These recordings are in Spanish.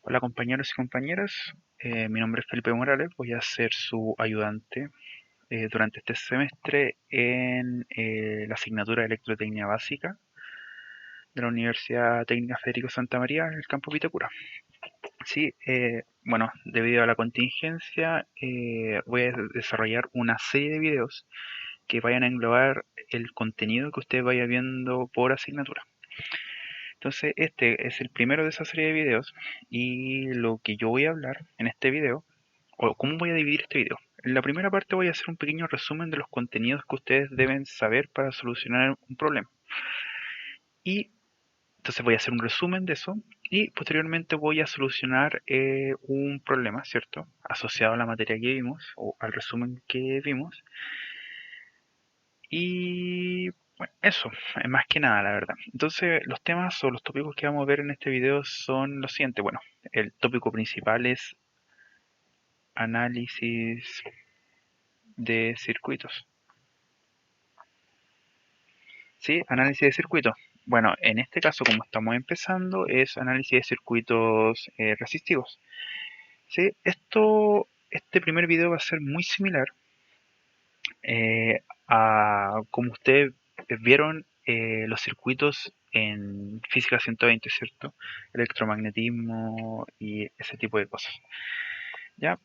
Hola compañeros y compañeras, mi nombre es Felipe Morales, voy a ser su ayudante durante este semestre en la asignatura de Electrotecnia Básica de la Universidad Técnica Federico Santa María en el campo Vitacura. Sí, bueno, debido a la contingencia voy a desarrollar una serie de videos que vayan a englobar el contenido que usted vaya viendo por asignatura. Entonces, este es el primero de esa serie de videos y lo que yo voy a hablar en este video, o cómo voy a dividir este video. En la primera parte voy a hacer un pequeño resumen de los contenidos que ustedes deben saber para solucionar un problema. Y entonces voy a hacer un resumen de eso y posteriormente voy a solucionar un problema, ¿cierto? Asociado a la materia que vimos o al resumen que vimos. Y bueno, eso, más que nada, la verdad. Entonces, los temas o los tópicos que vamos a ver en este video son los siguientes. Bueno, el tópico principal es análisis de circuitos. ¿Sí? Análisis de circuitos. Bueno, en este caso, como estamos empezando, es análisis de circuitos resistivos. ¿Sí? Este primer video va a ser muy similar a como ustedes vieron los circuitos en física 120, ¿cierto? Electromagnetismo y ese tipo de cosas. ¿Ya?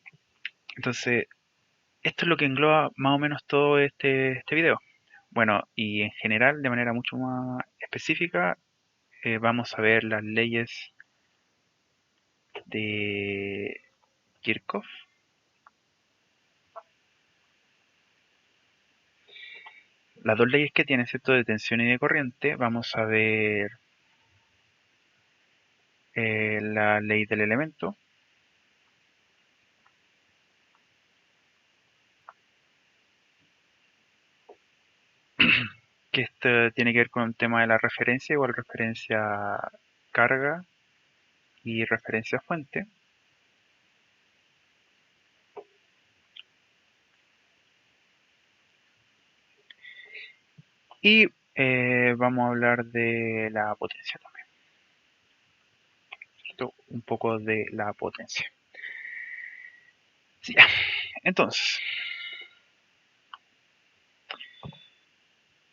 Entonces, esto es lo que engloba más o menos todo este video. Bueno, y en general, de manera mucho más específica, vamos a ver las leyes de Kirchhoff, las dos leyes que tiene, ¿cierto? De tensión y de corriente. Vamos a ver la ley del elemento, que esto tiene que ver con el tema de la referencia, igual referencia carga y referencia fuente. Y vamos a hablar de la potencia también. Un poco de la potencia. Sí, entonces,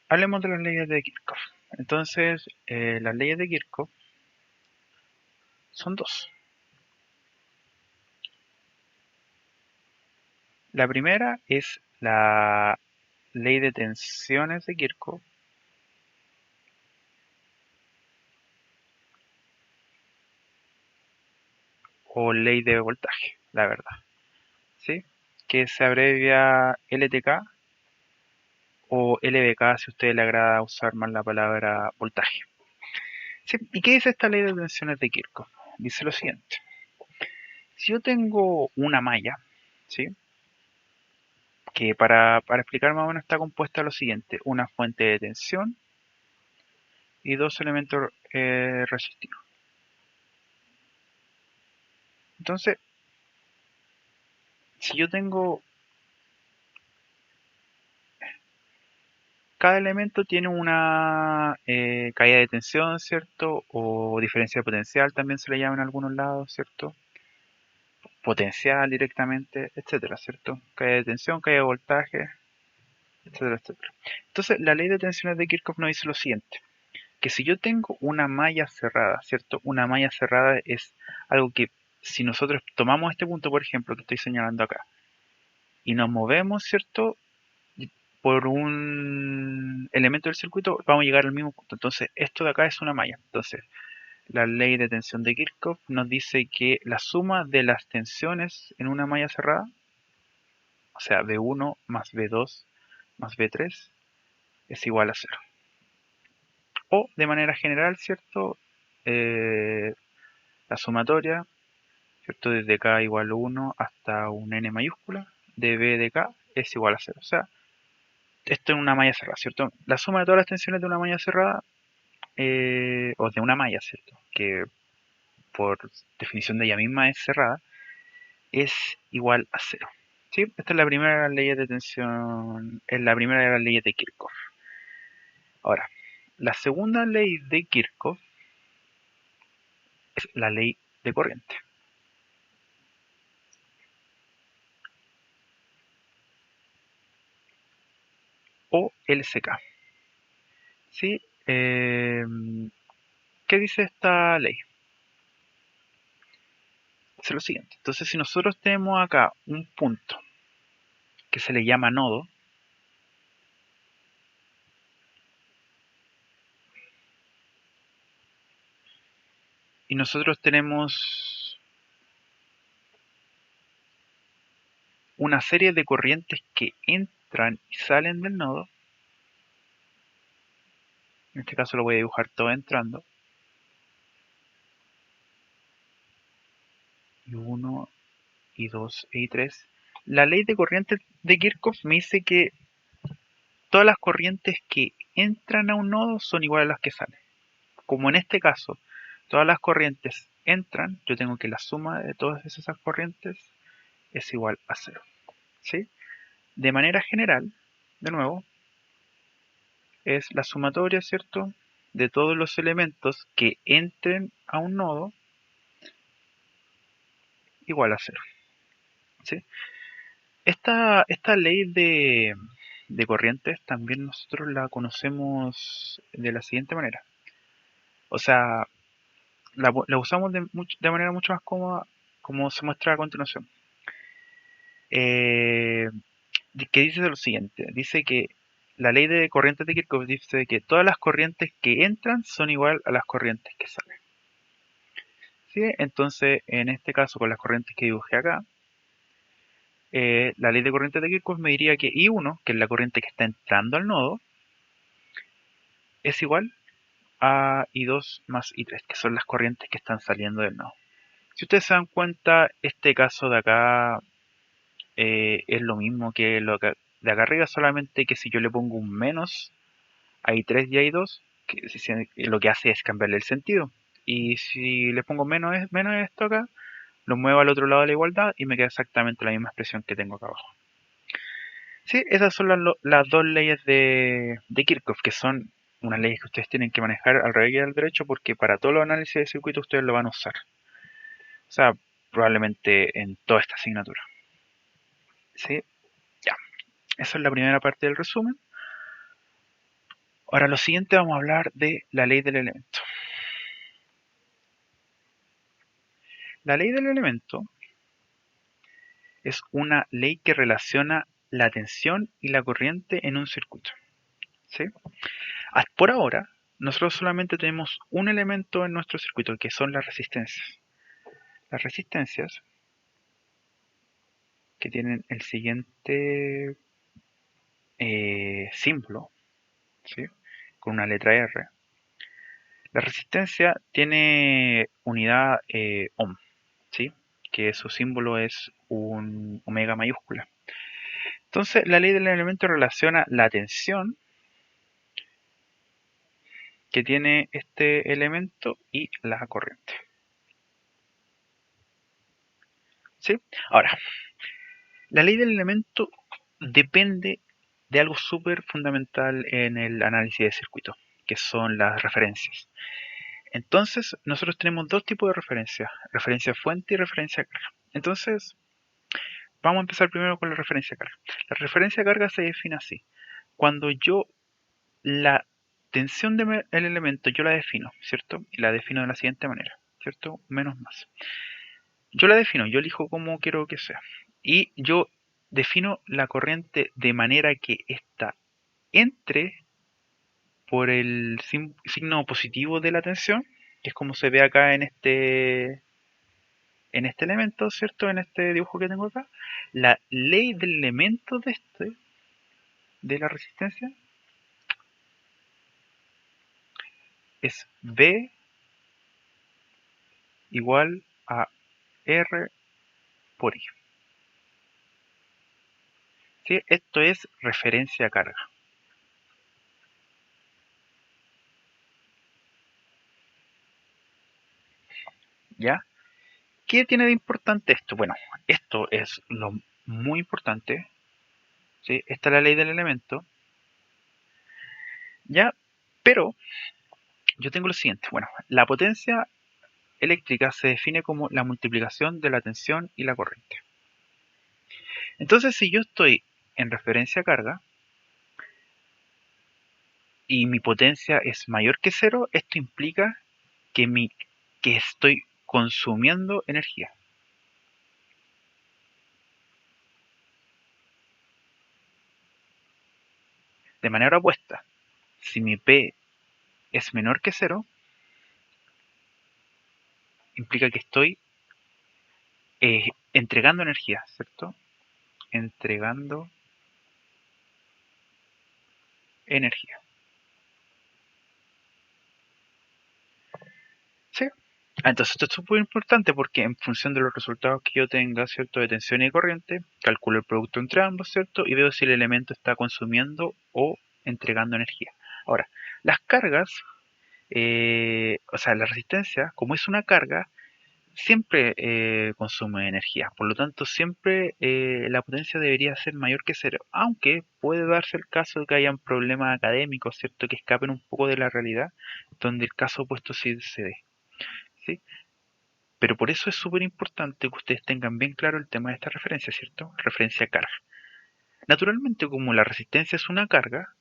hablemos de las leyes de Kirchhoff. Entonces, las leyes de Kirchhoff son dos. La primera es la ley de tensiones de Kirchhoff o ley de voltaje, la verdad, ¿sí? Que se abrevia LTK o LBK si a usted le agrada usar más la palabra voltaje. ¿Sí? ¿Y qué dice esta ley de tensiones de Kirchhoff? Dice lo siguiente. Si yo tengo una malla, ¿sí? Que para explicar más o menos está compuesta de lo siguiente, una fuente de tensión y dos elementos resistivos. Entonces, si yo tengo, cada elemento tiene una caída de tensión, ¿cierto? O diferencia de potencial también se le llama en algunos lados, ¿cierto? Potencial directamente, etcétera, ¿cierto? Caída de tensión, caída de voltaje, etcétera, etcétera. Entonces, la ley de tensiones de Kirchhoff nos dice lo siguiente, que si yo tengo una malla cerrada, ¿cierto? Una malla cerrada es algo que si nosotros tomamos este punto, por ejemplo, que estoy señalando acá, y nos movemos, ¿cierto? Por un elemento del circuito, vamos a llegar al mismo punto. Entonces, esto de acá es una malla. Entonces, la ley de tensión de Kirchhoff nos dice que la suma de las tensiones en una malla cerrada, o sea, V1 más V2 más V3, es igual a cero. O, de manera general, ¿cierto? La sumatoria, ¿cierto? Desde K igual a 1 hasta un N mayúscula de B de K es igual a 0. O sea, esto en una malla cerrada, ¿cierto? La suma de todas las tensiones de una malla cerrada, o de una malla, ¿cierto? Que por definición de ella misma es cerrada, es igual a 0. ¿Sí? Esta es la primera ley de tensión, es la primera de las leyes de Kirchhoff. Ahora, la segunda ley de Kirchhoff es la ley de corriente. LSK. ¿Sí? ¿Qué dice esta ley? Es lo siguiente. Entonces, si nosotros tenemos acá un punto que se le llama nodo, y nosotros tenemos una serie de corrientes que entran y salen del nodo, en este caso lo voy a dibujar todo entrando, y 1, y 2, y 3. La ley de corrientes de Kirchhoff me dice que todas las corrientes que entran a un nodo son iguales a las que salen. Como en este caso, todas las corrientes entran, yo tengo que la suma de todas esas corrientes es igual a 0. ¿Sí? De manera general, de nuevo, es la sumatoria, ¿cierto?, de todos los elementos que entren a un nodo igual a 0. ¿Sí? Esta ley de corrientes también nosotros la conocemos de la siguiente manera. O sea, la usamos de manera mucho más cómoda, como se muestra a continuación. Que dice lo siguiente. Dice que la ley de corrientes de Kirchhoff dice que todas las corrientes que entran son igual a las corrientes que salen. ¿Sí? Entonces, en este caso, con las corrientes que dibujé acá, la ley de corrientes de Kirchhoff me diría que I1, que es la corriente que está entrando al nodo, es igual a I2 más I3, que son las corrientes que están saliendo del nodo. Si ustedes se dan cuenta, este caso de acá es lo mismo que lo de acá arriba, solamente que si yo le pongo un menos a I3 y a I2, lo que hace es cambiarle el sentido. Y si le pongo menos esto acá, lo muevo al otro lado de la igualdad y me queda exactamente la misma expresión que tengo acá abajo. Sí, esas son las dos leyes de Kirchhoff, que son unas leyes que ustedes tienen que manejar al revés y al derecho, porque para todos los análisis de circuito ustedes lo van a usar. O sea, probablemente en toda esta asignatura. ¿Sí? Ya. Esa es la primera parte del resumen. Ahora lo siguiente, vamos a hablar de la ley del elemento. La ley del elemento es una ley que relaciona la tensión y la corriente en un circuito. ¿Sí? Por ahora, nosotros solamente tenemos un elemento en nuestro circuito, que son las resistencias. Las resistencias, que tienen el siguiente símbolo, ¿sí?, con una letra R. La resistencia tiene unidad ohm, ¿sí?, que su símbolo es un omega mayúscula. Entonces, la ley del elemento relaciona la tensión que tiene este elemento y la corriente. ¿Sí? Ahora, la ley del elemento depende de algo súper fundamental en el análisis de circuito, que son las referencias. Entonces, nosotros tenemos dos tipos de referencias, referencia fuente y referencia carga. Entonces, vamos a empezar primero con la referencia carga. La referencia carga se define así. Cuando yo la tensión del elemento yo la defino, ¿cierto? Y la defino de la siguiente manera, ¿cierto? Menos más. Yo la defino, yo elijo cómo quiero que sea. Y yo defino la corriente de manera que ésta entre por el signo positivo de la tensión, que es como se ve acá en este elemento, ¿cierto? En este dibujo que tengo acá. La ley del elemento de la resistencia, es V igual a R por I. ¿Sí? Esto es referencia a carga. ¿Ya? ¿Qué tiene de importante esto? Bueno, esto es lo muy importante. ¿Sí? Esta es la ley del elemento. ¿Ya? Pero yo tengo lo siguiente. Bueno, la potencia eléctrica se define como la multiplicación de la tensión y la corriente. Entonces, si yo estoy en referencia a carga, y mi potencia es mayor que cero, esto implica que estoy consumiendo energía. De manera opuesta, si mi P es menor que cero, implica que estoy entregando energía, ¿cierto? Entregando energía. ¿Sí? Entonces esto es súper importante porque en función de los resultados que yo tenga, ¿cierto? De tensión y corriente, calculo el producto entre ambos, ¿cierto? Y veo si el elemento está consumiendo o entregando energía. Ahora, las cargas, o sea, la resistencia, como es una carga, siempre consume energía. Por lo tanto, siempre la potencia debería ser mayor que cero. Aunque puede darse el caso de que hayan problemas académicos, ¿cierto? Que escapen un poco de la realidad, donde el caso opuesto sí se dé. ¿Sí? Pero por eso es súper importante que ustedes tengan bien claro el tema de esta referencia, ¿cierto? Referencia a carga. Naturalmente, como la resistencia es una carga,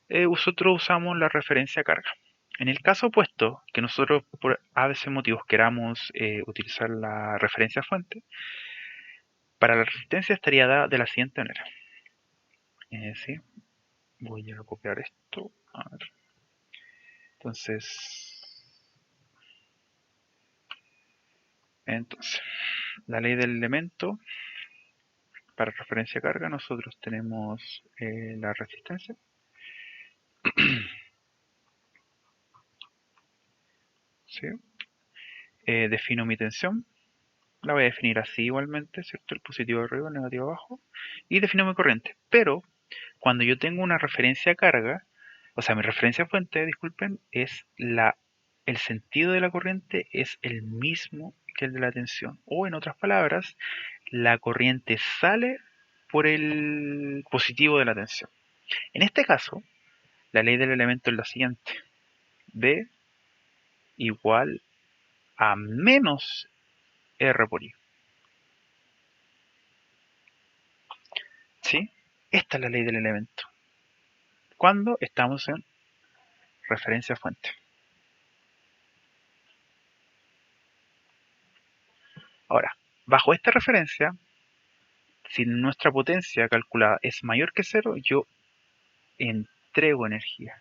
nosotros usamos la referencia a carga. En el caso opuesto, que nosotros por a veces motivos queramos utilizar la referencia fuente, para la resistencia estaría dada de la siguiente manera. Sí, voy a copiar esto. A ver. Entonces, la ley del elemento, para referencia a carga, nosotros tenemos la resistencia. ¿Sí? Defino mi tensión, la voy a definir así igualmente, ¿cierto? El positivo arriba, el negativo abajo, y defino mi corriente. Pero cuando yo tengo una referencia a carga, o sea, mi referencia fuente, disculpen, el sentido de la corriente es el mismo que el de la tensión. O en otras palabras, la corriente sale por el positivo de la tensión. En este caso, la ley del elemento es la siguiente. B igual a menos R por I. ¿Sí? Esta es la ley del elemento. Cuando estamos en referencia fuente. Ahora, bajo esta referencia, si nuestra potencia calculada es mayor que cero, yo entrego energía.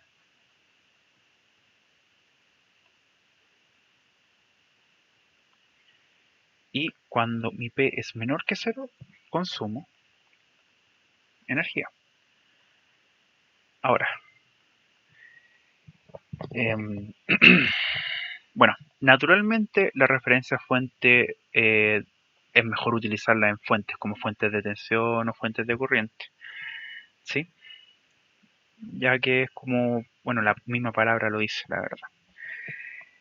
Y cuando mi P es menor que cero, consumo energía. Ahora, bueno, naturalmente la referencia fuente es mejor utilizarla en fuentes como fuentes de tensión o fuentes de corriente, ¿sí? Ya que es como, bueno, la misma palabra lo dice, la verdad.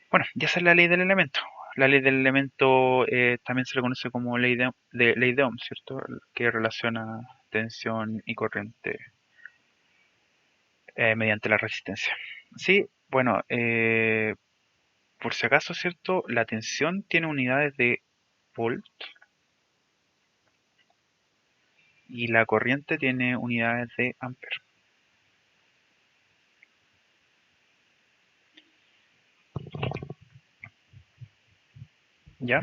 Bueno, ya esa es la ley del elemento. La ley del elemento también se le conoce como ley de Ohm, ¿cierto? Que relaciona tensión y corriente mediante la resistencia. Sí, bueno, por si acaso, ¿cierto? La tensión tiene unidades de volt y la corriente tiene unidades de ampere. ¿Ya?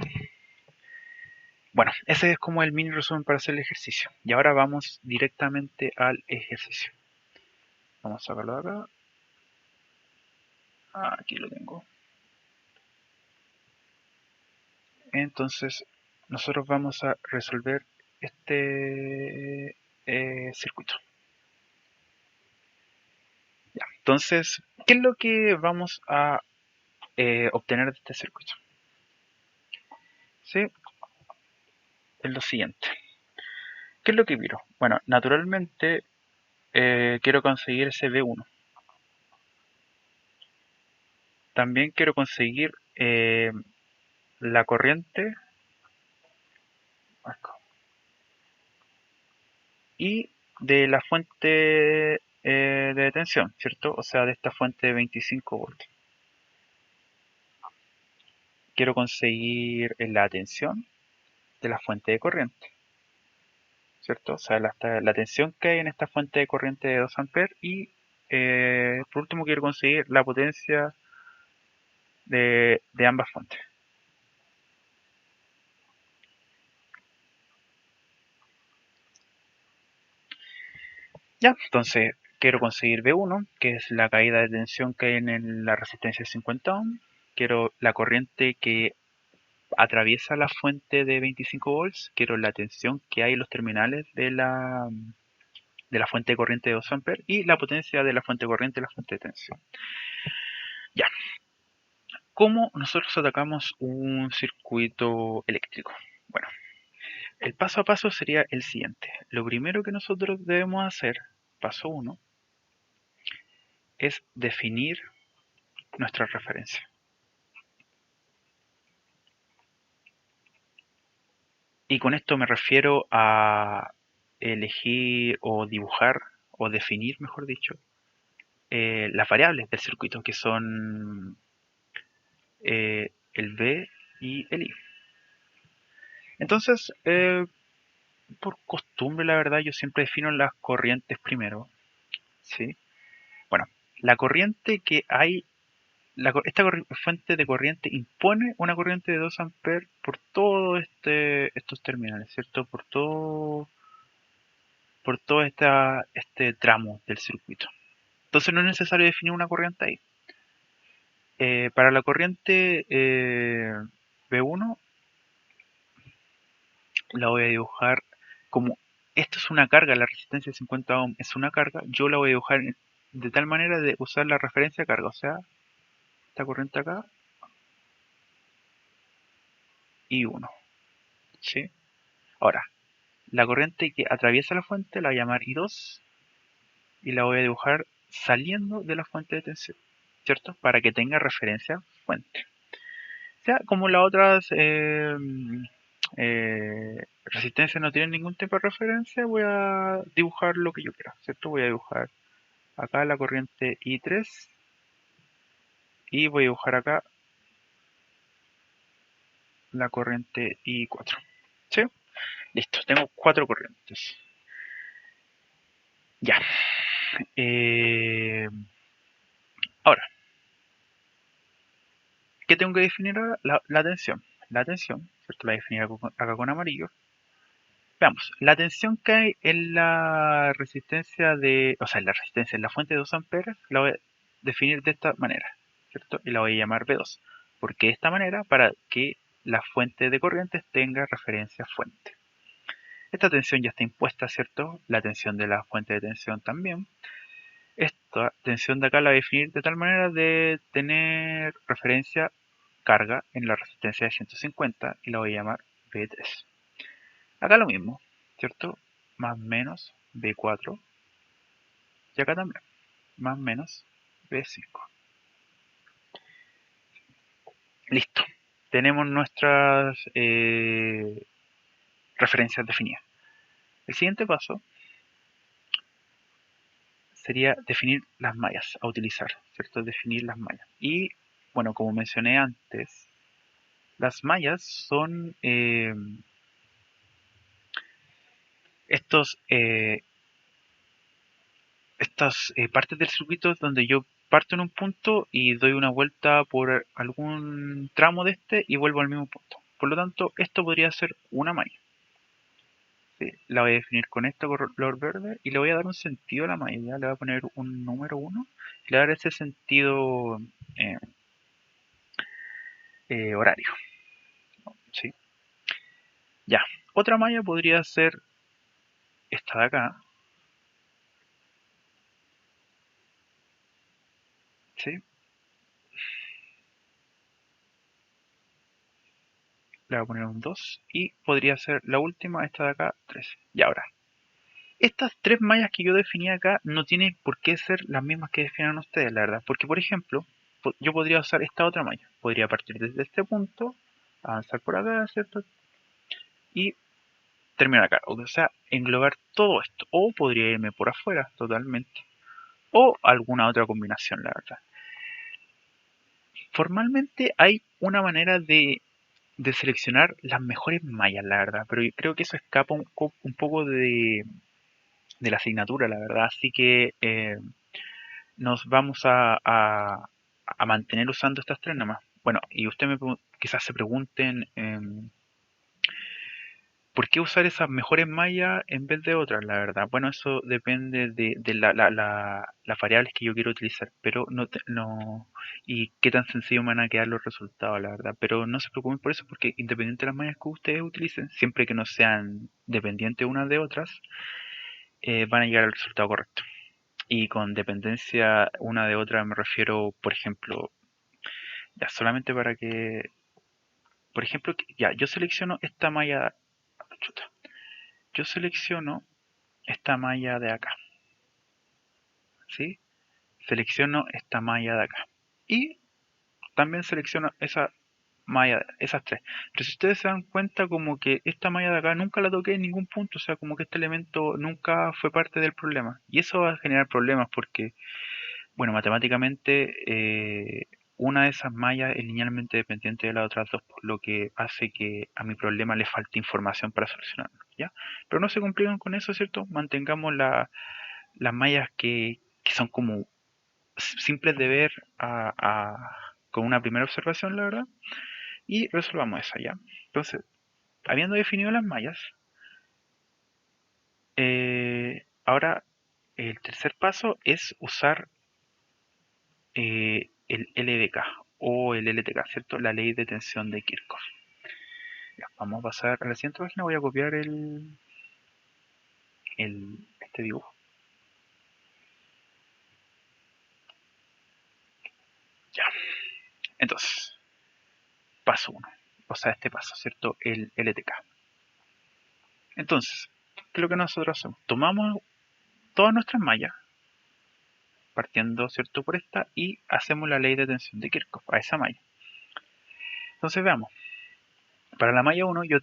Bueno, ese es como el mini resumen para hacer el ejercicio. Y ahora vamos directamente al ejercicio. Vamos a sacarlo de acá. Aquí lo tengo. Entonces, nosotros vamos a resolver este circuito. Ya. Entonces, ¿qué es lo que vamos a obtener de este circuito? ¿Sí? Es lo siguiente. ¿Qué es lo que quiero? Bueno, naturalmente quiero conseguir ese B1. También quiero conseguir la corriente y de la fuente de tensión, ¿cierto? O sea, de esta fuente de 25 voltios. Quiero conseguir la tensión de la fuente de corriente, ¿cierto? O sea, la tensión que hay en esta fuente de corriente de 2 amperes y por último quiero conseguir la potencia de ambas fuentes. Ya, entonces quiero conseguir B1, que es la caída de tensión que hay en la resistencia de 50 ohms. Quiero la corriente que atraviesa la fuente de 25 volts. Quiero la tensión que hay en los terminales de la fuente de corriente de 2 amperes y la potencia de la fuente de corriente y la fuente de tensión. Ya, ¿cómo nosotros atacamos un circuito eléctrico? Bueno, el paso a paso sería el siguiente. Lo primero que nosotros debemos hacer, paso 1, es definir nuestra referencia. Y con esto me refiero a elegir o dibujar o definir, mejor dicho, las variables del circuito, que son el B y el I. Entonces, por costumbre, la verdad, yo siempre defino las corrientes primero, ¿sí? Bueno, la corriente que hay, esta fuente de corriente impone una corriente de 2 amperes por todos estos terminales, ¿cierto? Por todo este tramo del circuito. Entonces no es necesario definir una corriente ahí. Para la corriente B1 la voy a dibujar como esto es una carga, la resistencia de 50 ohm es una carga, yo la voy a dibujar de tal manera de usar la referencia carga, o sea, esta corriente acá y 1, ¿sí? Ahora, la corriente que atraviesa la fuente la voy a llamar I2 y la voy a dibujar saliendo de la fuente de tensión, ¿cierto? Para que tenga referencia fuente. O sea, como las otras resistencias no tienen ningún tipo de referencia, voy a dibujar lo que yo quiera, ¿cierto? Voy a dibujar acá la corriente I3 y voy a dibujar acá la corriente I4. ¿Sí? Listo, tengo 4 corrientes. Ya. Eh, ahora, ¿qué tengo que definir ahora? La tensión. La tensión, ¿cierto? La voy a definir acá con amarillo. Veamos, la tensión que hay en la resistencia en la resistencia, en la fuente de 2 amperes, la voy a definir de esta manera, ¿cierto? Y la voy a llamar B2. ¿Por qué de esta manera? Para que la fuente de corrientes tenga referencia fuente. Esta tensión ya está impuesta, ¿cierto? La tensión de la fuente de tensión también. Esta tensión de acá la voy a definir de tal manera de tener referencia carga en la resistencia de 150 y la voy a llamar B3. Acá lo mismo, ¿cierto? Más menos B4 y acá también, más menos B5. Listo, tenemos nuestras referencias definidas. El siguiente paso sería definir las mallas a utilizar, ¿cierto? Definir las mallas. Y bueno, como mencioné antes, las mallas son estos, estas partes del circuito donde yo parto en un punto y doy una vuelta por algún tramo de este y vuelvo al mismo punto. Por lo tanto, esto podría ser una malla. ¿Sí? La voy a definir con este color verde y le voy a dar un sentido a la malla. ¿Ya? Le voy a poner un número 1 y le voy a dar ese sentido eh, horario. ¿Sí? Ya. Otra malla podría ser esta de acá. ¿Sí? Le voy a poner un 2 y podría ser la última, esta de acá, 3. Y ahora, estas tres mallas que yo definí acá no tienen por qué ser las mismas que definan ustedes, la verdad. Porque, por ejemplo, yo podría usar esta otra malla. Podría partir desde este punto, avanzar por acá, ¿cierto? Y terminar acá. O sea, englobar todo esto. O podría irme por afuera totalmente. O alguna otra combinación, la verdad. Formalmente hay una manera de seleccionar las mejores mallas, la verdad. Pero yo creo que eso escapa un poco de la asignatura, la verdad. Así que nos vamos a mantener usando estas tres nomás. Bueno, y quizás se pregunten, ¿por qué usar esas mejores mallas en vez de otras? La verdad, bueno, eso depende de las variables que yo quiero utilizar, pero no, y qué tan sencillo me van a quedar los resultados, la verdad. Pero no se preocupen por eso, porque independiente de las mallas que ustedes utilicen, siempre que no sean dependientes unas de otras, van a llegar al resultado correcto. Y con dependencia una de otra me refiero, por ejemplo, ya solamente para que, por ejemplo, ya, yo selecciono esta malla, chuta, yo selecciono esta malla de acá, ¿sí? Selecciono esta malla de acá. Y también selecciono esa malla, esas tres. Pero si ustedes se dan cuenta, como que esta malla de acá nunca la toqué en ningún punto, o sea, como que este elemento nunca fue parte del problema. Y eso va a generar problemas porque, bueno, matemáticamente una de esas mallas es linealmente dependiente de las otras dos, por lo que hace que a mi problema le falte información para solucionarlo, ¿ya? Pero no se compliquen con eso, ¿cierto? Mantengamos las mallas que son como simples de ver con una primera observación, la verdad, y resolvamos esa, ¿ya? Entonces, habiendo definido las mallas, ahora el tercer paso es usar el LDK o el LTK, ¿cierto? La ley de tensión de Kirchhoff. Ya, vamos a pasar a la siguiente página, voy a copiar este dibujo. Ya, entonces, paso 1, o sea, este paso, ¿cierto? El LTK. Entonces, ¿qué es lo que nosotros hacemos? Tomamos todas nuestras mallas, partiendo, ¿cierto? Por esta, y hacemos la ley de tensión de Kirchhoff a esa malla. Entonces, veamos. Para la malla 1 yo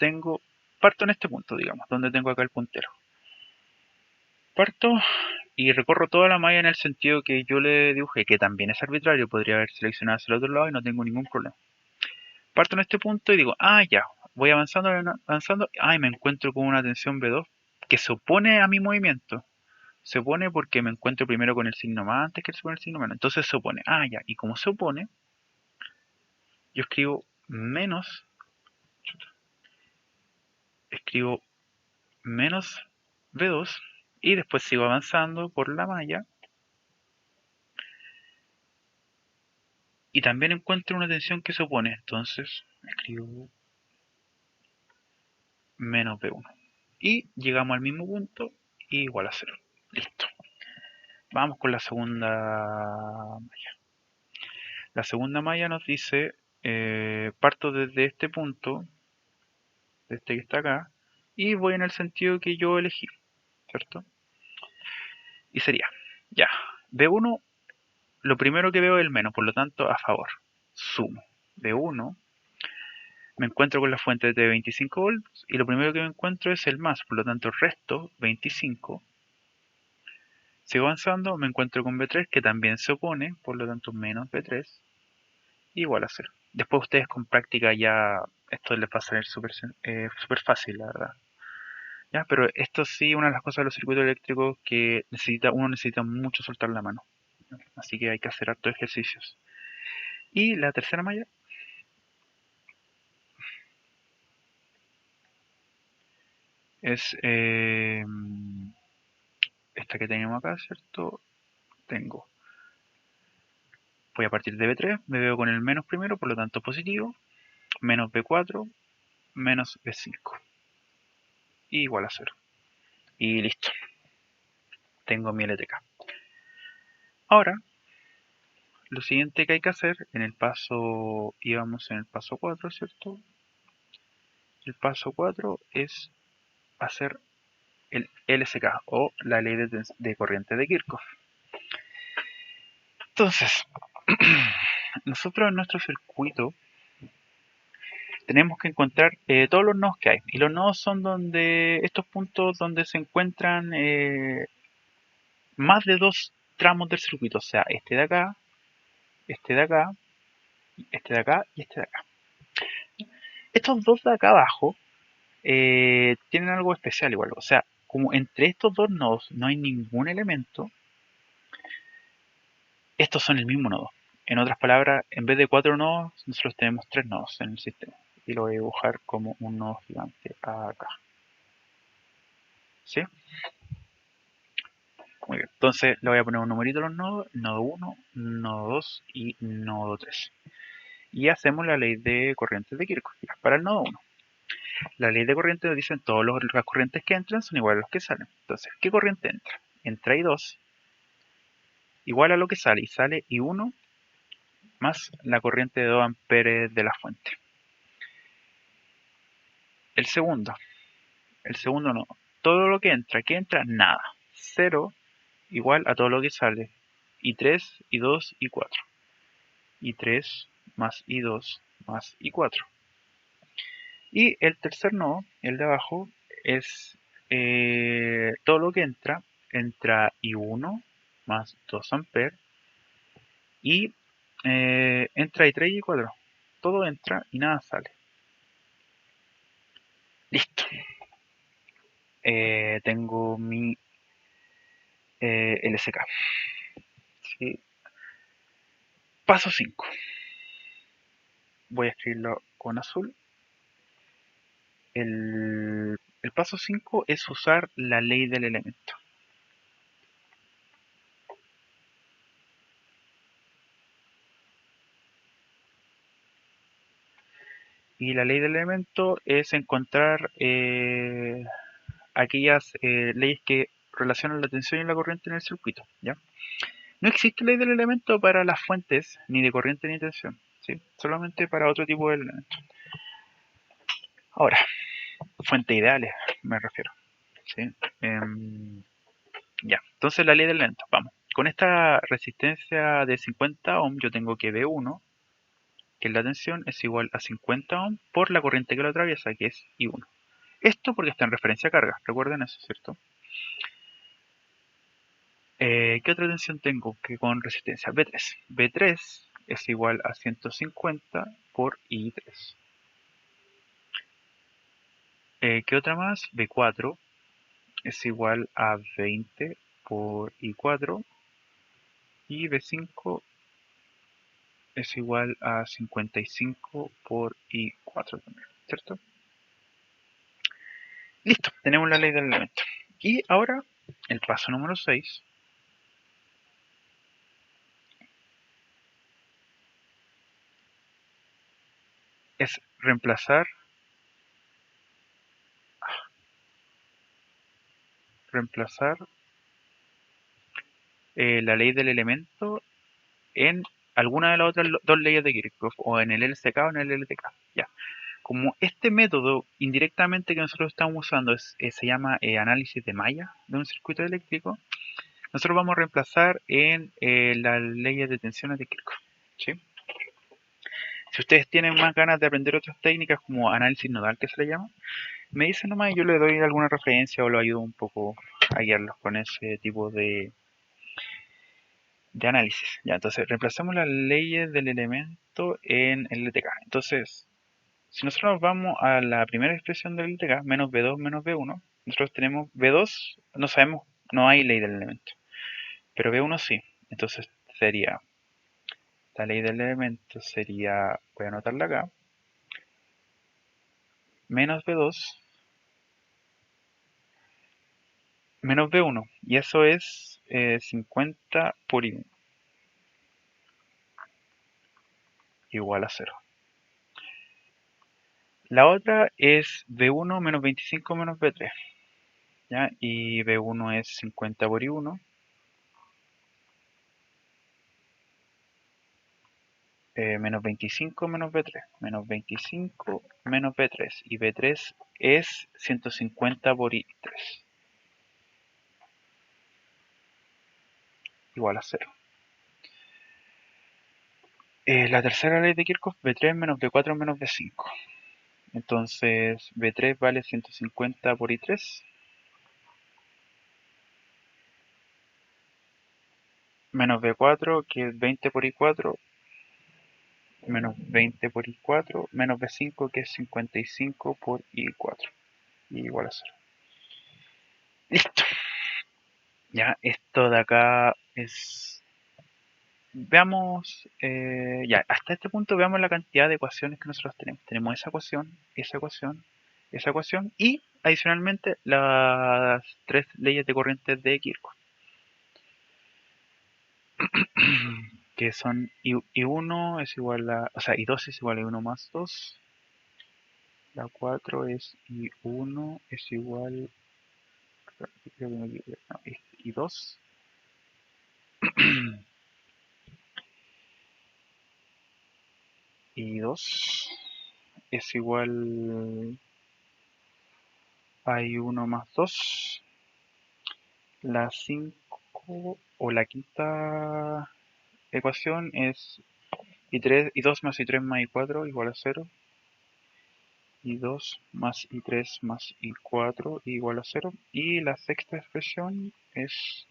parto en este punto, digamos, donde tengo acá el puntero. Parto y recorro toda la malla en el sentido que yo le dibujé, que también es arbitrario, podría haber seleccionado hacia el otro lado y no tengo ningún problema. Parto en este punto y digo, ya, voy avanzando, avanzando, y me encuentro con una tensión B2 que se opone a mi movimiento. Se opone porque me encuentro primero con el signo más antes que el signo menos. Entonces se opone, ya, y como se opone, yo escribo menos B2 y después sigo avanzando por la malla y también encuentro una tensión que se opone, entonces escribo menos B1 y llegamos al mismo punto igual a 0. Listo. Vamos con la segunda malla. La segunda malla nos dice, parto desde este punto, de este que está acá, y voy en el sentido que yo elegí, ¿cierto? Y sería, ya, B1, lo primero que veo es el menos, por lo tanto a favor, sumo. B1, me encuentro con la fuente de 25 volts y lo primero que me encuentro es el más, por lo tanto resto 25. Sigo avanzando, me encuentro con B3 que también se opone, por lo tanto menos B3 igual a 0. Después ustedes con práctica ya esto les va a salir súper fácil, la verdad. ¿Ya? Pero esto sí, una de las cosas de los circuitos eléctricos que uno necesita mucho soltar la mano. Así que hay que hacer hartos ejercicios. Y la tercera malla es esta que tenemos acá, ¿cierto? Voy a partir de B3, me veo con el menos primero, por lo tanto positivo, menos B4, menos B5, igual a 0. Y listo, tengo mi LTK. Ahora, lo siguiente que hay que hacer, íbamos en el paso 4, ¿cierto? El paso 4 es hacer el LSK o la ley de corriente de Kirchhoff. Entonces, nosotros en nuestro circuito tenemos que encontrar todos los nodos que hay. Y los nodos son estos puntos donde se encuentran más de dos tramos del circuito. O sea, este de acá, este de acá, este de acá y este de acá. Estos dos de acá abajo tienen algo especial igual. O sea, como entre estos dos nodos no hay ningún elemento, estos son el mismo nodo. En otras palabras, en vez de 4 nodos, nosotros tenemos 3 nodos en el sistema. Y lo voy a dibujar como un nodo gigante acá. ¿Sí? Muy bien. Entonces le voy a poner un numerito a los nodos. Nodo 1, nodo 2 y nodo 3. Y hacemos la ley de corrientes de Kirchhoff. Ya, para el nodo 1. La ley de corriente nos dice que todas las corrientes que entran son iguales a los que salen. Entonces, ¿qué corriente entra? Entra I2 igual a lo que sale. Y sale I1 más la corriente de 2 amperes de la fuente. El segundo no. Todo lo que entra, ¿qué entra? Nada. 0 igual a todo lo que sale. I3, I2, I4. I3 más I2 más I4. Y el tercer nodo, el de abajo, es todo lo que entra. Entra I1 más 2 amperes. Y entra I3 y I4. Todo entra y nada sale. Listo. Tengo mi LSK. ¿Sí? Paso 5. Voy a escribirlo con azul. El paso 5 es usar la ley del elemento. Y la ley del elemento es encontrar aquellas leyes que relacionan la tensión y la corriente en el circuito. ¿Ya? No existe ley del elemento para las fuentes, ni de corriente ni de tensión. ¿Sí? Solamente para otro tipo de elementos. Ahora, fuentes ideales me refiero. ¿Sí? Ya, entonces la ley del elemento, vamos. Con esta resistencia de 50 ohm yo tengo que V1, que es la tensión, es igual a 50 ohm por la corriente que lo atraviesa, que es I1. Esto porque está en referencia a carga, recuerden eso, ¿cierto? ¿Qué otra tensión tengo que con resistencia? V3. V3 es igual a 150 por I3. ¿Qué otra más? V4 es igual a 20 por I4 y V5 es igual a 55 por I4 también, ¿cierto? Listo, tenemos la ley del elemento. Y ahora, el paso número 6 es reemplazar la ley del elemento en alguna de las otras dos leyes de Kirchhoff, o en el LCK o en el LTK. Ya. Como este método indirectamente que nosotros estamos usando se llama análisis de malla de un circuito eléctrico, nosotros vamos a reemplazar en las leyes de tensiones de Kirchhoff. ¿Sí? Si ustedes tienen más ganas de aprender otras técnicas como análisis nodal que se le llama, me dicen nomás y yo les doy alguna referencia o lo ayudo un poco a guiarlos con ese tipo de análisis. Ya, entonces reemplazamos las leyes del elemento en el LTK. Entonces, si nosotros nos vamos a la primera expresión del LTK, menos V2 menos V1, nosotros tenemos V2, no sabemos, no hay ley del elemento, pero V1 sí. Entonces sería, la ley del elemento sería, voy a anotarla acá, menos V2 menos V1, y eso es 50 por I1 igual a 0. La otra es V1 menos 25 menos V3, ¿ya? Y V1 es 50 por I1, menos 25 menos V3, menos 25 menos V3, y V3 es 150 por I3, igual a 0. La tercera ley de Kirchhoff, V3 menos V4 menos V5. Entonces, V3 vale 150 por I3, menos V4, que es 20 por I4, menos 20 por I4, menos V5, que es 55 por I4, y igual a 0. Listo. Ya, esto de acá es veamos, ya, hasta este punto veamos la cantidad de ecuaciones que nosotros tenemos. Tenemos esa ecuación, esa ecuación, esa ecuación y adicionalmente las tres leyes de corrientes de Kirchhoff, que son I1 es igual a, o sea, I2 es igual a I1 más 2, la 4 es I1 es igual, creo que me equivoqué, no, es I2, I2 es igual a I1 más 2. La 5 o la quinta ecuación es I3, I2 más I3 más I4 igual a 0. I2 más I3 más I4 igual a 0. Y la sexta expresión es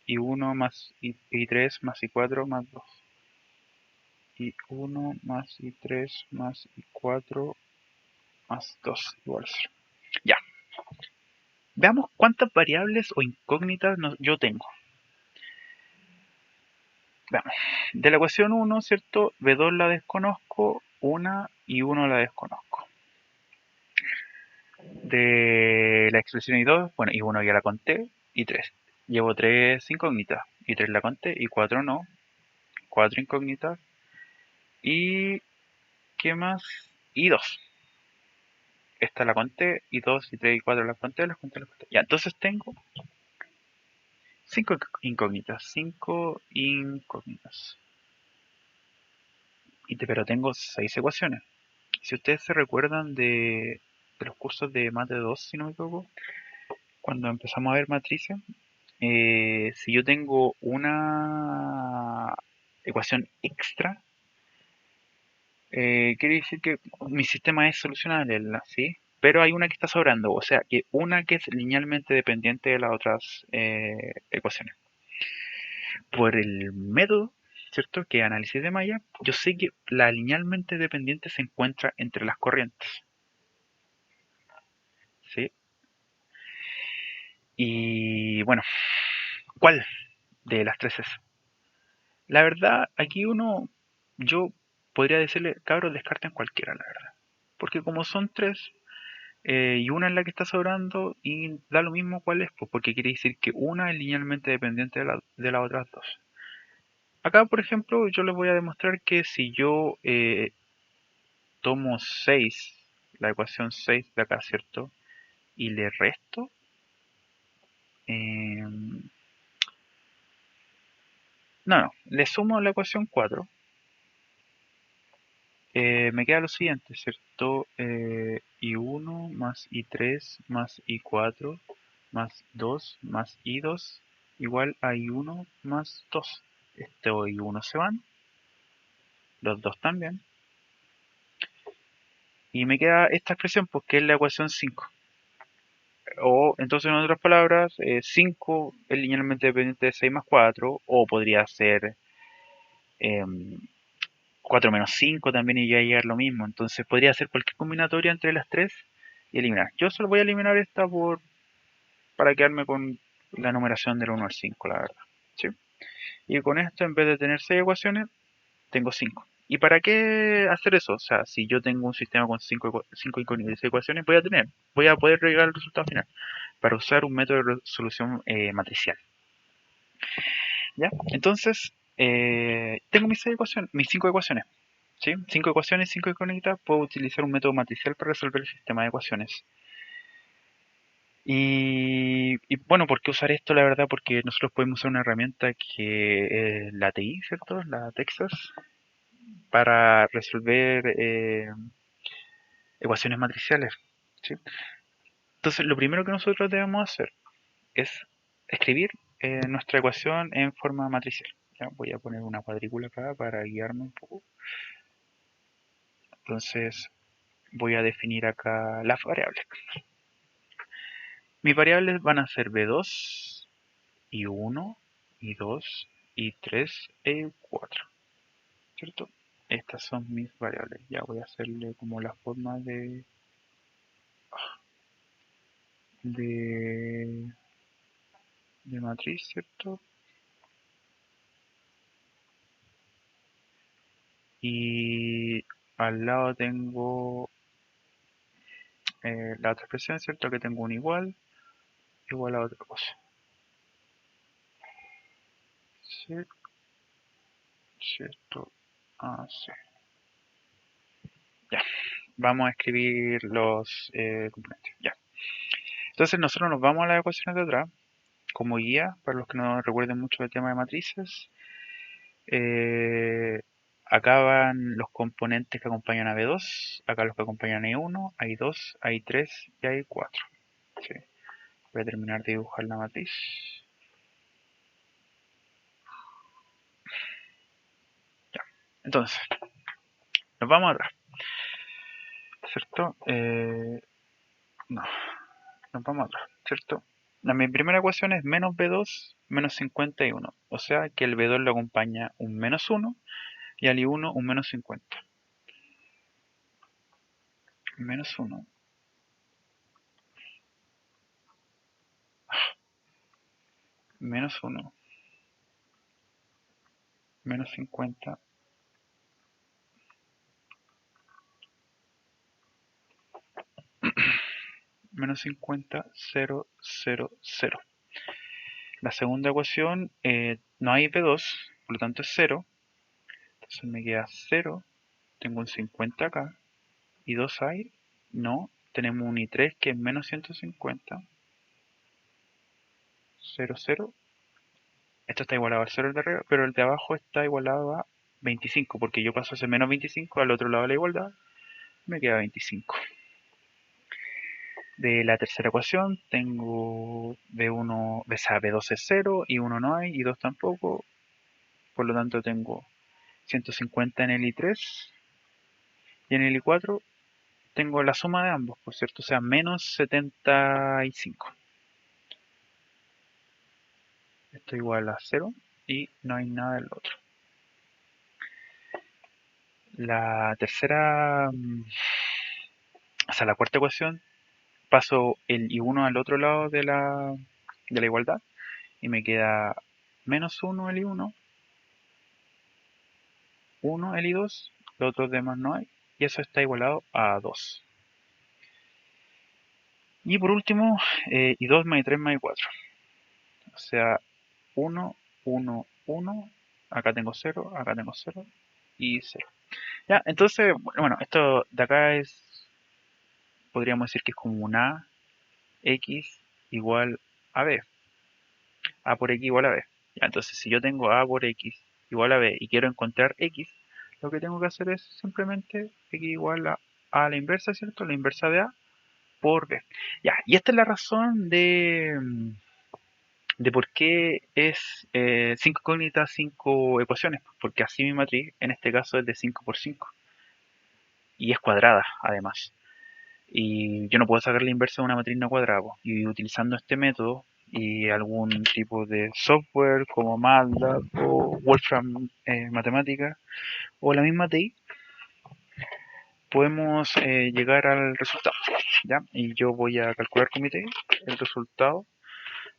I1 más I3 más I4 más 2. I1 más I3 más I4 más 2 igual a 0. Ya. Veamos cuántas variables o incógnitas yo tengo. Veamos. De la ecuación 1, ¿cierto? B2 la desconozco, 1 y 1 la desconozco. De la expresión I2, bueno, I1 ya la conté, y 3. Llevo 3 incógnitas, y 3 la conté, y 4 no, 4 incógnitas, y ¿qué más? Y 2. Esta la conté, y 2, y 3, y 4 las conté, las conté, las conté. Ya, entonces tengo 5 incógnitas, 5 incógnitas. Pero tengo 6 ecuaciones. Si ustedes se recuerdan de los cursos de Mate 2, si no me equivoco, cuando empezamos a ver matrices, si yo tengo una ecuación extra, quiere decir que mi sistema es solucionable, ¿sí? Pero hay una que está sobrando, o sea, que una que es linealmente dependiente de las otras ecuaciones. Por el método, ¿cierto? Que análisis de malla, yo sé que la linealmente dependiente se encuentra entre las corrientes, ¿sí? Y bueno, ¿cuál de las tres es? La verdad, aquí yo podría decirle, cabros, descarten cualquiera, la verdad. Porque como son tres, y una es la que está sobrando, y da lo mismo cuál es, pues porque quiere decir que una es linealmente dependiente de las otras dos. Acá, por ejemplo, yo les voy a demostrar que si yo tomo 6, la ecuación 6 de acá, ¿cierto? Y le resto, no, le sumo la ecuación 4. Me queda lo siguiente, ¿cierto? I1 más I3 más I4 más 2 más I2 igual a I1 más 2. Este I1 se van, los dos también. Y me queda esta expresión, pues que es la ecuación 5. O entonces, en otras palabras, 5 es linealmente dependiente de 6 más 4, o podría ser 4 menos 5 también y ya llegar lo mismo. Entonces podría hacer cualquier combinatoria entre las tres y eliminar. Yo solo voy a eliminar esta para quedarme con la numeración del 1 al 5, la verdad. ¿Sí? Y con esto, en vez de tener 6 ecuaciones, tengo 5. ¿Y para qué hacer eso? O sea, si yo tengo un sistema con 5 ecuaciones, voy a poder llegar al resultado final para usar un método de resolución matricial. ¿Ya? Entonces, tengo mis 5 ecuaciones. ¿Sí? 5 ecuaciones, 5 incógnitas, puedo utilizar un método matricial para resolver el sistema de ecuaciones. Y bueno, ¿por qué usar esto? La verdad, porque nosotros podemos usar una herramienta que es la TI, ¿cierto? La Texas, para resolver ecuaciones matriciales, ¿sí? Entonces, lo primero que nosotros debemos hacer es escribir nuestra ecuación en forma matricial. ¿Ya? Voy a poner una cuadrícula acá para guiarme un poco. Entonces, voy a definir acá las variables. Mis variables van a ser B2, I1, I2, I3 e I4, ¿cierto? Estas son mis variables. Ya voy a hacerle como la forma de de matriz, ¿cierto? Y al lado tengo la otra expresión, ¿cierto? Que tengo un igual, igual a otra cosa. ¿Sí? ¿Cierto? Así. Ya. Vamos a escribir los componentes. Ya. Entonces nosotros nos vamos a las ecuaciones de atrás como guía, para los que no recuerden mucho el tema de matrices. Eh, Acá van los componentes que acompañan a B2, acá los que acompañan a I1, a I2, a I3 y a I4. Sí. Voy a terminar de dibujar la matriz. Ya. Entonces, nos vamos atrás, ¿cierto? No, nos vamos atrás, ¿cierto? Mi primera ecuación es menos B2 menos 51. O sea que el B2 le acompaña un menos 1 y al I1 un menos 50. Menos 1, menos 1, menos 50, menos 50, 0, 0, 0. La segunda ecuación no hay B2, por lo tanto es 0. Entonces me queda 0, tengo un 50 acá. ¿Y 2 hay? No, tenemos un I3 que es menos 150, 0, 0. Esto está igualado al 0 el de arriba, pero el de abajo está igualado a 25, porque yo paso ese menos 25 al otro lado de la igualdad, me queda 25. De la tercera ecuación tengo B1, B2 es 0, y 1 no hay, y 2 tampoco, por lo tanto tengo 150 en el I3, y en el I4 tengo la suma de ambos, por cierto, o sea, menos 75. Esto igual a 0 y no hay nada del otro. La tercera, o sea, la cuarta ecuación, paso el I1 al otro lado de la igualdad y me queda menos 1 el I1, 1 el I2, los otros demás no hay, y eso está igualado a 2. Y por último, I2 más I3 más I4. O sea, 1, 1, 1, acá tengo 0, acá tengo 0 y 0. Ya, entonces, bueno, esto de acá podríamos decir que es como un A, X igual a B. A por X igual a B. Ya, entonces, si yo tengo A por X igual a B y quiero encontrar X, lo que tengo que hacer es simplemente X igual a la inversa, ¿cierto? La inversa de A por B. Ya, y esta es la razón de por qué es 5 incógnitas, 5 ecuaciones, porque así mi matriz en este caso es de 5 por 5 y es cuadrada además. Y yo no puedo sacar la inversa de una matriz no cuadrada. Y utilizando este método y algún tipo de software como MATLAB o Wolfram Matemática o la misma TI, podemos llegar al resultado. ¿Ya? Y yo voy a calcular con mi TI el resultado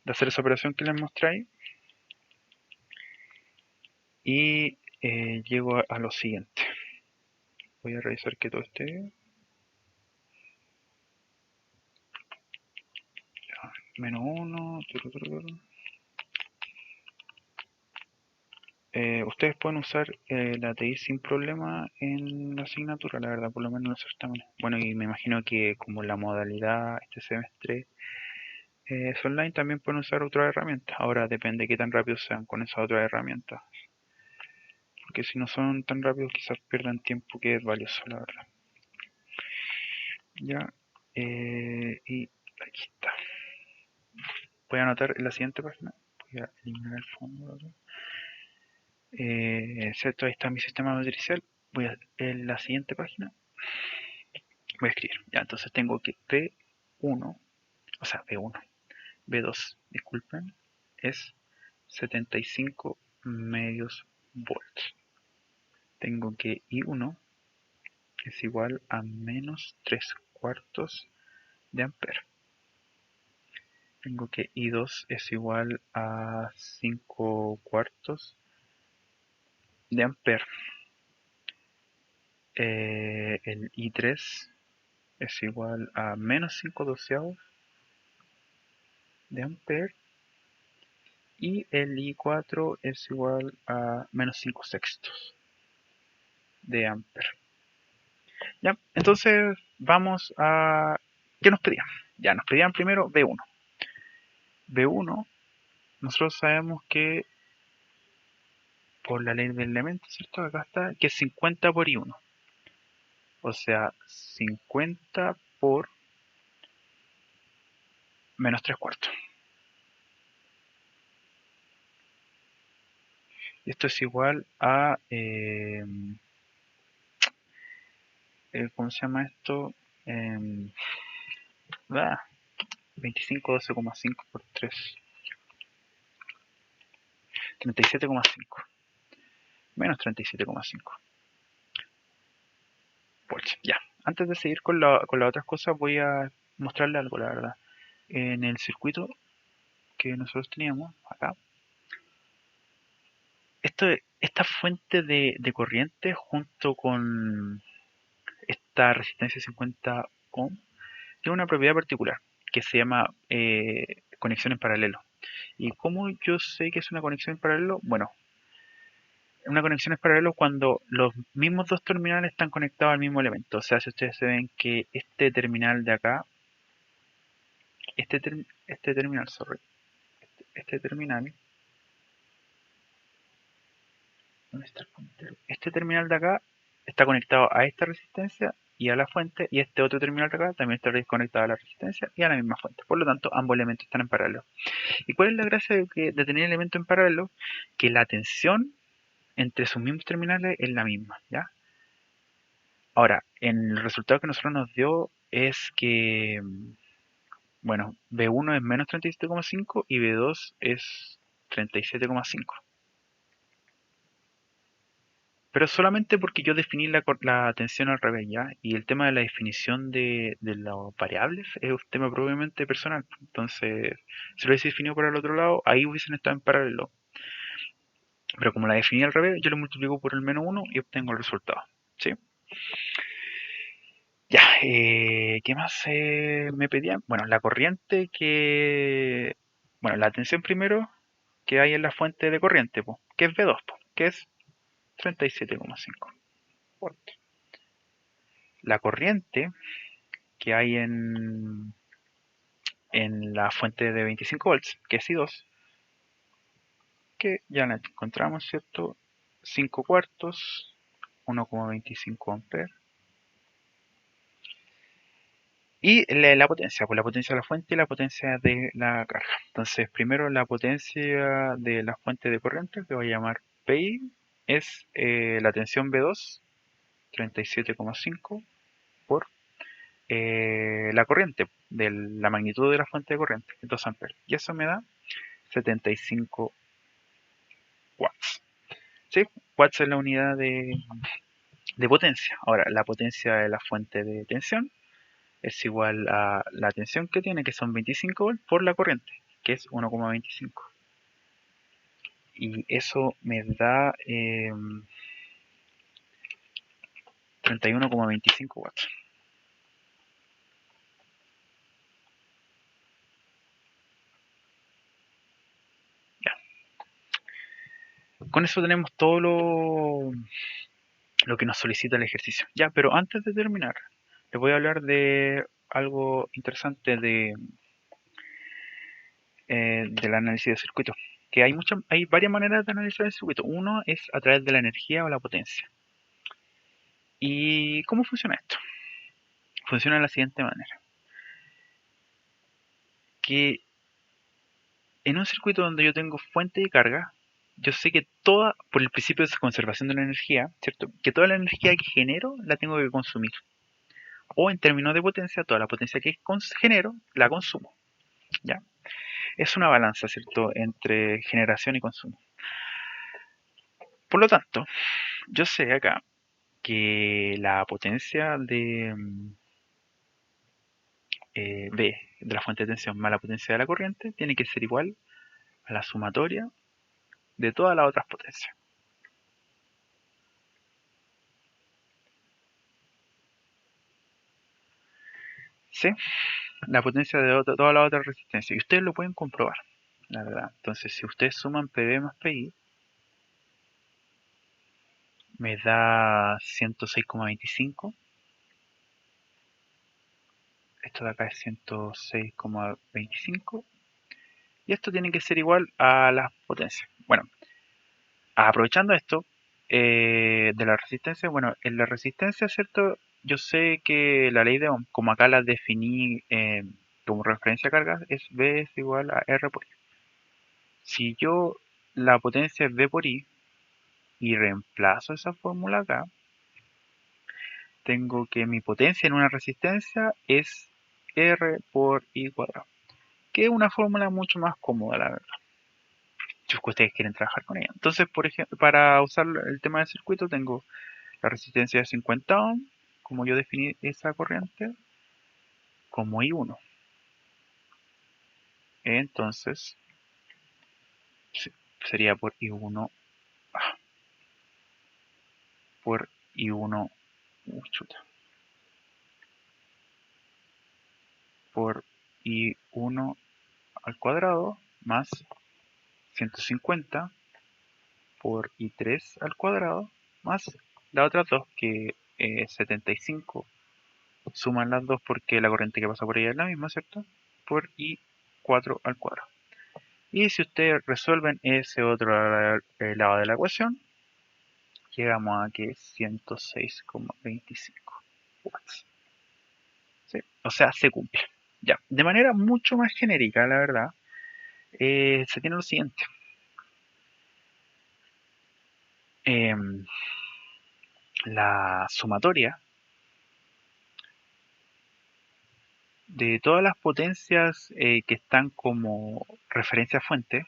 de hacer esa operación que les mostré ahí. Y llego a lo siguiente. Voy a revisar que todo esté bien. Menos 1. Ustedes pueden usar la TI sin problema en la asignatura, la verdad, por lo menos en los certámenes. Bueno, y me imagino que como la modalidad este semestre es online, también pueden usar otras herramientas. Ahora depende de qué tan rápidos sean con esas otras herramientas. Porque si no son tan rápidos, quizás pierdan tiempo que es valioso, la verdad. Ya, y aquí está. Voy a anotar en la siguiente página. Voy a eliminar el fondo. ¿Cierto? Ahí está mi sistema matricial. Voy a en la siguiente página. Voy a escribir. Ya, entonces tengo que B1, o sea, B1, B2, disculpen, es 75 medios volts. Tengo que I1 es igual a menos 3 cuartos de ampere. tengo que I2 es igual a 5 cuartos de ampere. El I3 es igual a menos 5 doceavos de ampere. Y el I4 es igual a menos 5 sextos de ampere. Ya, entonces vamos a... ¿Qué nos pedían? Ya, nos pedían primero B1. B1, nosotros sabemos que por la ley del elemento, ¿cierto? Acá está, que es 50 por I1. O sea, 50 por menos 3 cuartos. Y esto es igual a... ¿cómo se llama esto? Eh, 25, 12,5 por 3. 37,5. Menos 37,5 volts. Ya. Antes de seguir con las otras cosas, voy a mostrarle algo, la verdad. En el circuito que nosotros teníamos acá, esta fuente de corriente junto con esta resistencia 50 ohm tiene una propiedad particular que se llama conexión en paralelo. ¿Y cómo yo sé que es una conexión en paralelo? Bueno, una conexión en paralelo cuando los mismos dos terminales están conectados al mismo elemento. O sea, si ustedes se ven que este terminal de acá, este terminal, sorry, este terminal, ¿dónde está el puntero? Este terminal de acá está conectado a esta resistencia y a la fuente, y este otro terminal de acá también está conectado a la resistencia y a la misma fuente. Por lo tanto, ambos elementos están en paralelo. ¿Y cuál es la gracia de tener elementos en paralelo? Que la tensión entre sus mismos terminales es la misma, ¿ya? Ahora, en el resultado que nosotros nos dio es que, bueno, B1 es menos 37,5 y B2 es 37,5. Pero solamente porque yo definí la tensión al revés, ¿ya? Y el tema de la definición de las variables es un tema propiamente personal. Entonces, si lo hubiese definido por el otro lado, ahí hubiesen estado en paralelo. Pero como la definí al revés, yo lo multiplico por el menos 1 y obtengo el resultado. ¿Sí? Ya, ¿qué más me pedían? Bueno, la corriente que... Bueno, la tensión primero que hay en la fuente de corriente, po, que es V2, po, que es 37,5 voltios. La corriente que hay en la fuente de 25 volts, que es I2, que ya la encontramos, ¿cierto? 5 cuartos, 1,25 amperes. Y la potencia, pues la potencia de la fuente y la potencia de la carga. Entonces, primero la potencia de la fuente de corriente, que voy a llamar PI, es la tensión B2, 37,5 por la corriente, de la magnitud de la fuente de corriente, 2 amperes. Y eso me da 75 watts. ¿Sí? Watts es la unidad de potencia. Ahora, la potencia de la fuente de tensión es igual a la tensión que tiene, que son 25 volts, por la corriente, que es 1,25. Y eso me da 31,25 watts. Ya. Con eso tenemos todo lo que nos solicita el ejercicio. Ya, pero antes de terminar, les voy a hablar de algo interesante del análisis de circuito. Que hay varias maneras de analizar el circuito. Uno es a través de la energía o la potencia. ¿Y cómo funciona esto? Funciona de la siguiente manera. Que en un circuito donde yo tengo fuente y carga, yo sé que toda, por el principio de conservación de la energía, ¿cierto? Que toda la energía que genero la tengo que consumir. O en términos de potencia, toda la potencia que genero la consumo. ¿Ya? Es una balanza, ¿cierto? Entre generación y consumo. Por lo tanto, yo sé acá que la potencia V de la fuente de tensión más la potencia de la corriente tiene que ser igual a la sumatoria de todas las otras potencias. ¿Sí? La potencia de todas las otras resistencias. Y ustedes lo pueden comprobar, la verdad. Entonces, si ustedes suman PV más PI, me da 106,25. Esto de acá es 106,25. Y esto tiene que ser igual a las potencias. Bueno, aprovechando esto de la resistencia, bueno, en la resistencia, ¿cierto? Yo sé que la ley de Ohm, como acá la definí como referencia a cargas, es V es igual a R por I. Si yo la potencia es V por I y reemplazo esa fórmula acá, tengo que mi potencia en una resistencia es R por I cuadrado, que es una fórmula mucho más cómoda, la verdad, si ustedes quieren trabajar con ella. Entonces, por ejemplo, para usar el tema del circuito, tengo la resistencia de 50 ohm, como yo definí esa corriente, como I1. Entonces, sería por I1, por I1, chuta, por I1 al cuadrado más 150 por I3 al cuadrado más la otra 2 que es 75. Suman las dos porque la corriente que pasa por ella es la misma, ¿cierto? Por I4 al cuadrado. Y si ustedes resuelven ese otro lado de la ecuación, llegamos a que es 106,25 watts. ¿Sí? O sea, se cumple. Ya, de manera mucho más genérica, la verdad, se tiene lo siguiente. La sumatoria de todas las potencias que están como referencia fuente,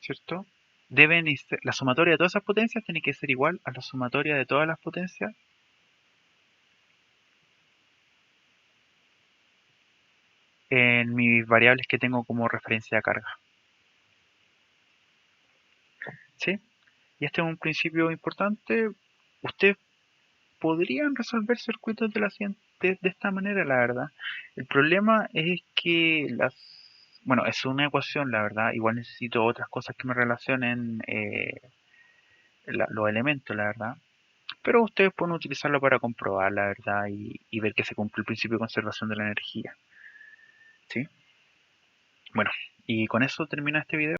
¿cierto? La sumatoria de todas esas potencias tiene que ser igual a la sumatoria de todas las potencias en mis variables que tengo como referencia de carga. ¿Sí? Y este es un principio importante. Ustedes podrían resolver circuitos de esta manera, la verdad. El problema es que bueno, es una ecuación, la verdad. Igual necesito otras cosas que me relacionen los elementos, la verdad. Pero ustedes pueden utilizarlo para comprobar, la verdad, y ver que se cumple el principio de conservación de la energía. ¿Sí? Bueno, y con eso termina este video.